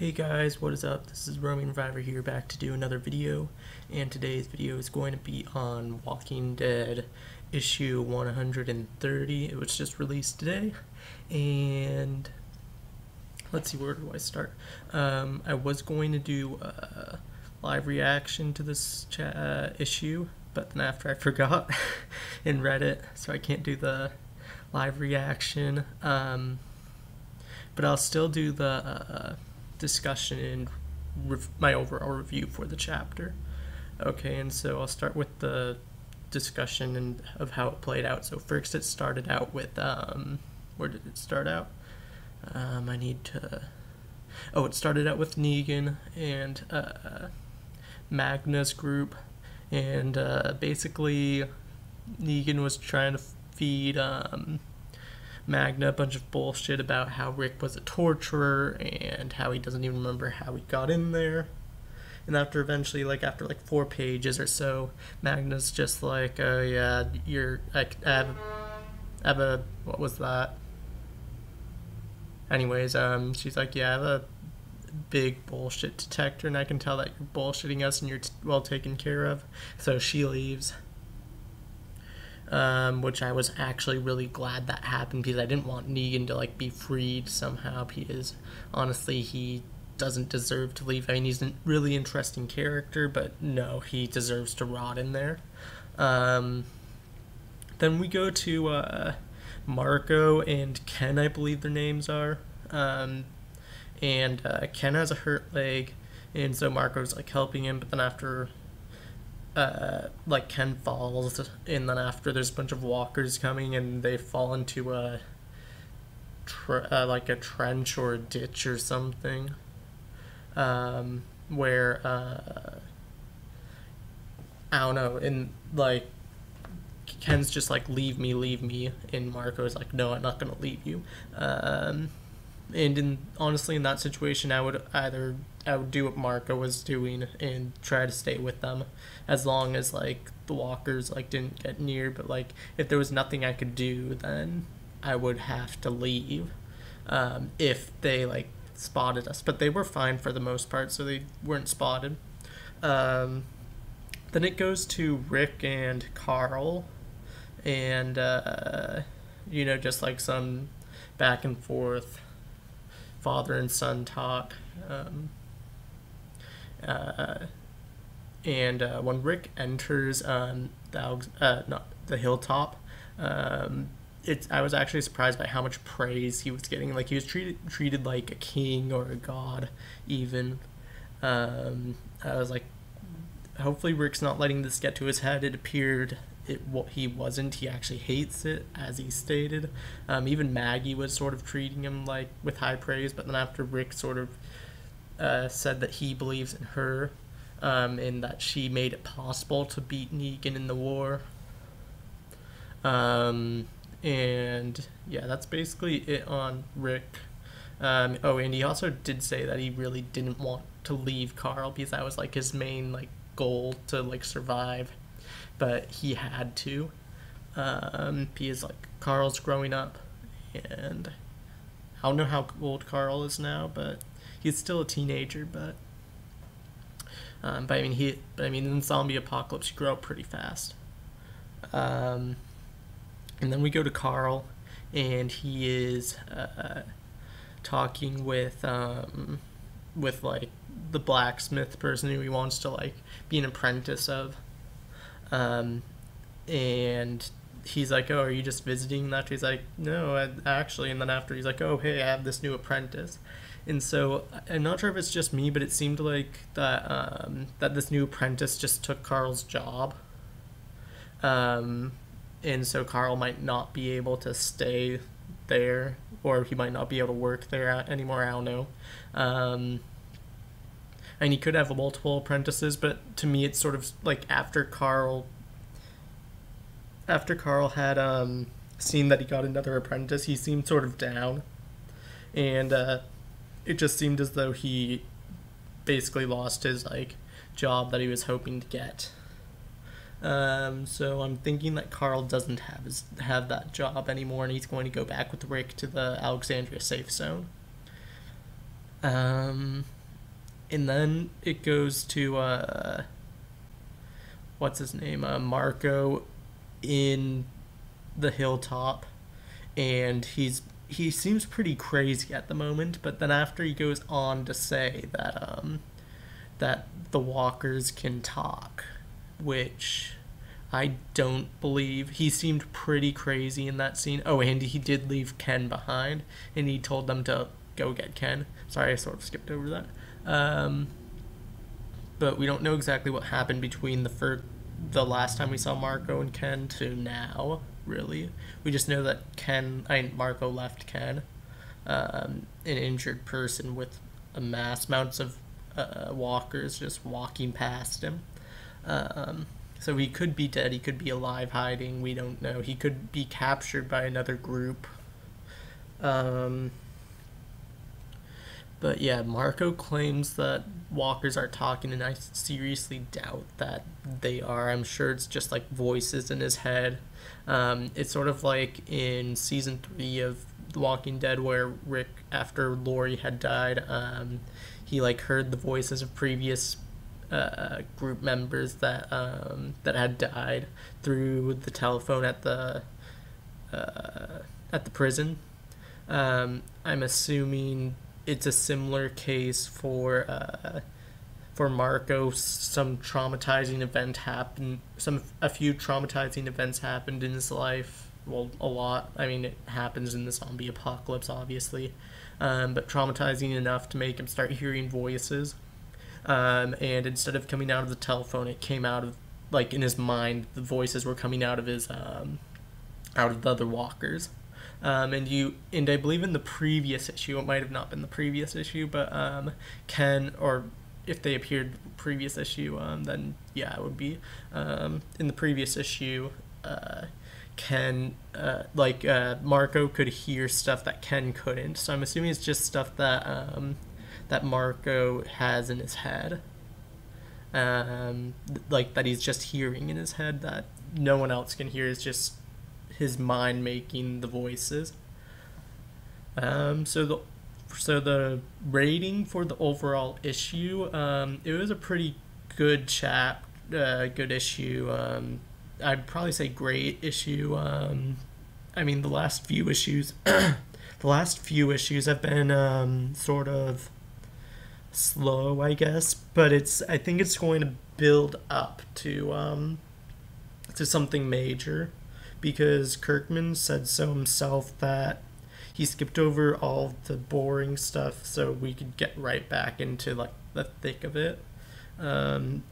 Hey guys, what is up? This is Roaming Reviver here, back to do another video, and today's video is going to be on Walking Dead issue 130. It was just released today, and let's see, where do I start? I was going to do a live reaction to this issue, but then after I forgot and read it, so I can't do the live reaction, but I'll still do the discussion and my overall review for the chapter. Okay, and so I'll start with the discussion of how it played out. So first it started out with, where did it start out? It started out with Negan and Magna's group, and basically Negan was trying to feed Magna a bunch of bullshit about how Rick was a torturer and how he doesn't even remember how he got in there. And after 4 pages or so, Magna's just like, oh yeah, I have a, what was that? Anyways, she's like, yeah, I have a big bullshit detector and I can tell that you're bullshitting us and you're well taken care of. So she leaves. Which I was actually really glad that happened, because I didn't want Negan to be freed somehow, because honestly he doesn't deserve to leave. I mean, he's a really interesting character, but no, he deserves to rot in there. Then we go to Marco and Ken, I believe their names are, and Ken has a hurt leg, and so Marco's helping him, but then after Ken falls, and then after there's a bunch of walkers coming and they fall into a trench or a ditch or something, where I don't know, and Ken's just leave me, and Marco's like, no, I'm not gonna leave you. And honestly, in that situation, I would do what Marco was doing and try to stay with them, as long as the walkers didn't get near. But if there was nothing I could do, then I would have to leave, if they spotted us. But they were fine for the most part, so they weren't spotted. Then it goes to Rick and Carl, and just some back and forth father and son talk, and when Rick enters the hilltop, I was actually surprised by how much praise he was getting. He was treated like a king or a god even. I was like, hopefully Rick's not letting this get to his head. It appeared he wasn't. He actually hates it, as he stated. Even Maggie was sort of treating him with high praise, but then after Rick sort of said that he believes in her, and that she made it possible to beat Negan in the war. And yeah, that's basically it on Rick. And he also did say that he really didn't want to leave Carl, because that was his main goal to survive. But he had to, because Carl's growing up, and I don't know how old Carl is now, but he's still a teenager. But I mean, in the zombie apocalypse, you grow up pretty fast. And then we go to Carl, and he is talking with the blacksmith person who he wants to be an apprentice of. And he's like, oh, are you just visiting that? He's like, no, actually. And then after, he's like, oh, hey, I have this new apprentice. And so I'm not sure if it's just me, but it seemed that this new apprentice just took Carl's job. And so Carl might not be able to stay there, or he might not be able to work there anymore. I don't know. And he could have multiple apprentices, but to me it's sort of after Carl had seen that he got another apprentice, he seemed sort of down, and it just seemed as though he basically lost his job that he was hoping to get. So I'm thinking that Carl doesn't have that job anymore, and he's going to go back with Rick to the Alexandria safe zone. And then it goes to what's his name, Marco in the hilltop, and he seems pretty crazy at the moment. But then after he goes on to say that the walkers can talk, which I don't believe. He seemed pretty crazy in that scene. Oh, and he did leave Ken behind, and he told them to go get Ken. Sorry, I sort of skipped over that. But we don't know exactly what happened between the last time we saw Marco and Ken to now, really. We just know that Marco left Ken, an injured person with a mass amounts of walkers just walking past him. So he could be dead, he could be alive hiding, we don't know. He could be captured by another group. But yeah, Marco claims that walkers are talking, and I seriously doubt that they are. I'm sure it's just like voices in his head. It's sort of like in season 3 of The Walking Dead, where Rick, after Lori had died, he like heard the voices of previous group members that had died through the telephone at the prison. I'm assuming it's a similar case for Marco. Some traumatizing event happened. A few traumatizing events happened in his life. Well, a lot. I mean, it happens in the zombie apocalypse, obviously, but traumatizing enough to make him start hearing voices. And instead of coming out of the telephone, it came out of, like, in his mind, the voices were coming out of his out of the other walkers. And I believe in the previous issue, it might have not been the previous issue, but Ken, or if they appeared previous issue, then yeah, it would be. In the previous issue, Ken, Marco could hear stuff that Ken couldn't. So I'm assuming it's just stuff that Marco has in his head, like that he's just hearing in his head that no one else can hear. Is just his mind making the voices. So the rating for the overall issue, it was a pretty good good issue. I'd probably say great issue. I mean, the last few issues, have been sort of slow, I guess, but I think it's going to build up to something major, because Kirkman said so himself that he skipped over all the boring stuff so we could get right back into like the thick of it. And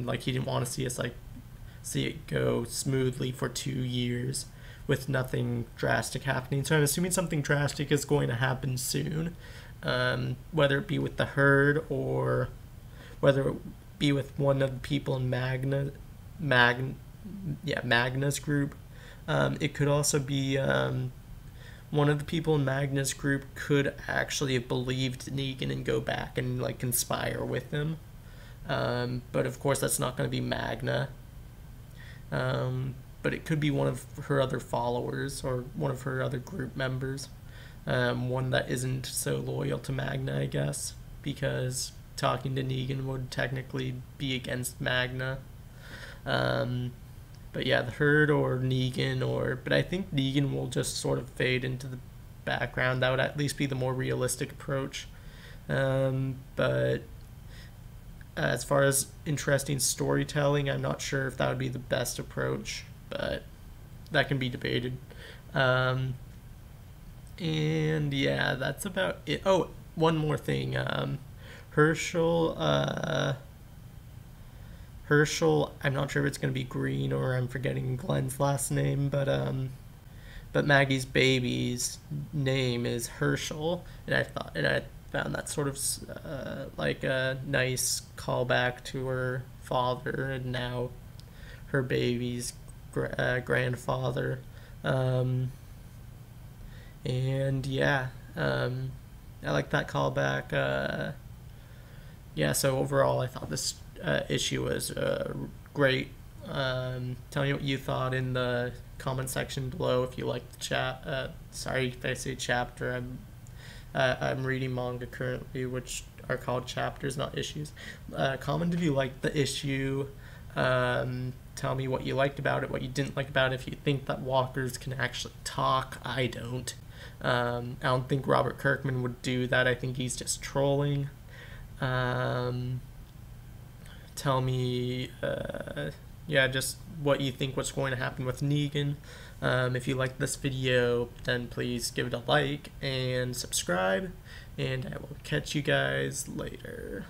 like he didn't want to see it go smoothly for 2 years with nothing drastic happening. So I'm assuming something drastic is going to happen soon, whether it be with the Herd or whether it be with one of the people in Magna's group. It could also be one of the people in Magna's group could actually have believed Negan and go back and like conspire with him. But of course that's not going to be Magna. But it could be one of her other followers or one of her other group members. One that isn't so loyal to Magna, I guess, because talking to Negan would technically be against Magna. But yeah, the Herd or Negan, but I think Negan will just sort of fade into the background. That would at least be the more realistic approach. But as far as interesting storytelling, I'm not sure if that would be the best approach, but that can be debated. And yeah, that's about it. Oh, one more thing. Herschel, I'm not sure if it's going to be Green or I'm forgetting Glenn's last name, but Maggie's baby's name is Herschel, and I found that sort of like a nice callback to her father and now her baby's grandfather. And yeah, I like that callback. Yeah, so overall I thought this issue was great. Tell me what you thought in the comment section below if you liked the sorry if I say chapter. I'm reading manga currently, which are called chapters, not issues. Comment if you liked the issue. Tell me what you liked about it, what you didn't like about it. If you think that walkers can actually talk, I don't. I don't think Robert Kirkman would do that. I think he's just trolling. Tell me, yeah, just what you think, what's going to happen with Negan. If you like this video, then please give it a like and subscribe, and I will catch you guys later.